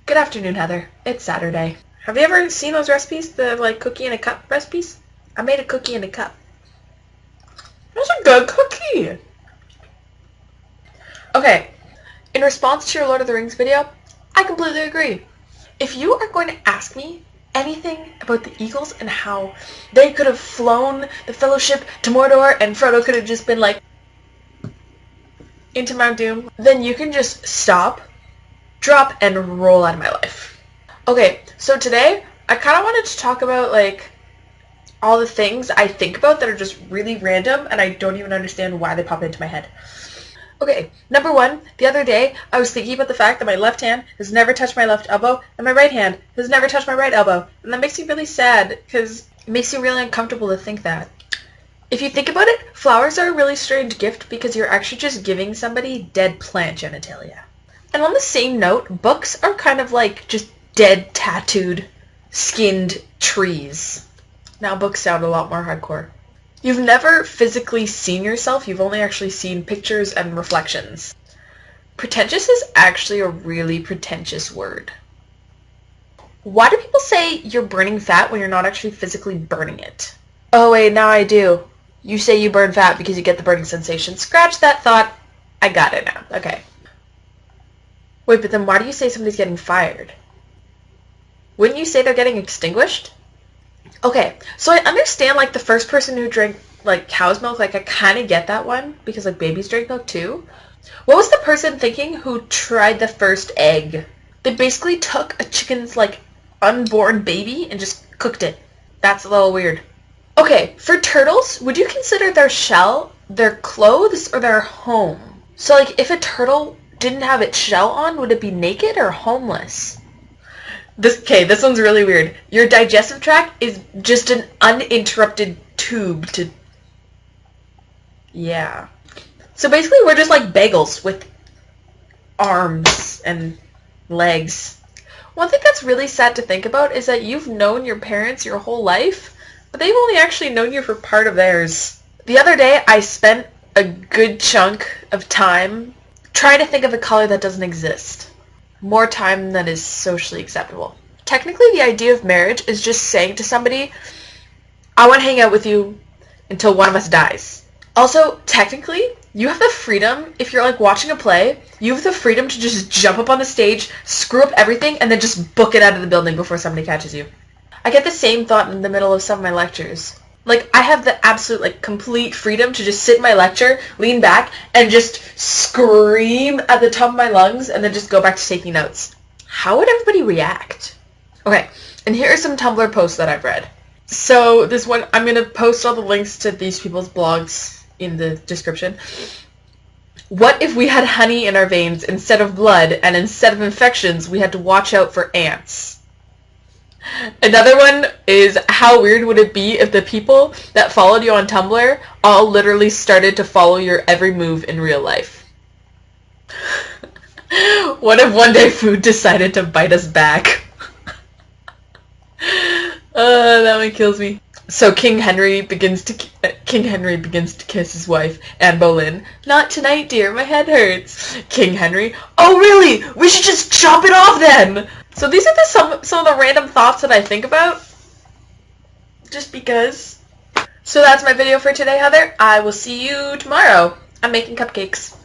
Good afternoon, Heather. It's Saturday. Have you ever seen those recipes? The, cookie in a cup recipes? I made a cookie in a cup. That's a good cookie! Okay, in response to your Lord of the Rings video, I completely agree. If you are going to ask me anything about the Eagles and how they could have flown the Fellowship to Mordor and Frodo could have just been like, into Mount Doom, then you can just stop, drop, and roll out of my life. Okay, so today, I kind of wanted to talk about, all the things I think about that are just really random, and I don't even understand why they pop into my head. Okay, number one, the other day, I was thinking about the fact that my left hand has never touched my left elbow, and my right hand has never touched my right elbow, and that makes me really sad, because it makes me really uncomfortable to think that. If you think about it, flowers are a really strange gift because you're actually just giving somebody dead plant genitalia. And on the same note, books are kind of like just dead, tattooed, skinned trees. Now books sound a lot more hardcore. You've never physically seen yourself, you've only actually seen pictures and reflections. Pretentious is actually a really pretentious word. Why do people say you're burning fat when you're not actually physically burning it? Oh wait, now I do. You say you burn fat because you get the burning sensation. Scratch that thought. I got it now. Okay. Wait, but then why do you say somebody's getting fired? Wouldn't you say they're getting extinguished? Okay, so I understand, the first person who drank, cow's milk, I kind of get that one, because, babies drink milk, too. What was the person thinking who tried the first egg? They basically took a chicken's, unborn baby and just cooked it. That's a little weird. Okay, for turtles, would you consider their shell their clothes or their home? So, if a turtle didn't have its shell on, would it be naked or homeless? This one's really weird. Your digestive tract is just an uninterrupted tube to... Yeah. So basically we're just like bagels with arms and legs. One thing that's really sad to think about is that you've known your parents your whole life, but they've only actually known you for part of theirs. The other day I spent a good chunk of time trying to think of a color that doesn't exist. More time than is socially acceptable. Technically, the idea of marriage is just saying to somebody, I want to hang out with you until one of us dies. Also, technically, you have the freedom, if you're watching a play, you have the freedom to just jump up on the stage, screw up everything, and then just book it out of the building before somebody catches you. I get the same thought in the middle of some of my lectures. I have the absolute, complete freedom to just sit in my lecture, lean back, and just scream at the top of my lungs, and then just go back to taking notes. How would everybody react? Okay, and here are some Tumblr posts that I've read. So, this one, I'm going to post all the links to these people's blogs in the description. What if we had honey in our veins instead of blood, and instead of infections, we had to watch out for ants? Another one is, how weird would it be if the people that followed you on Tumblr all literally started to follow your every move in real life? What if one day food decided to bite us back? That one kills me. So King Henry begins to kiss his wife, Anne Boleyn. Not tonight, dear. My head hurts. King Henry. Oh, really? We should just chop it off then. So these are some of the random thoughts that I think about. Just because. So that's my video for today, Heather. I will see you tomorrow. I'm making cupcakes.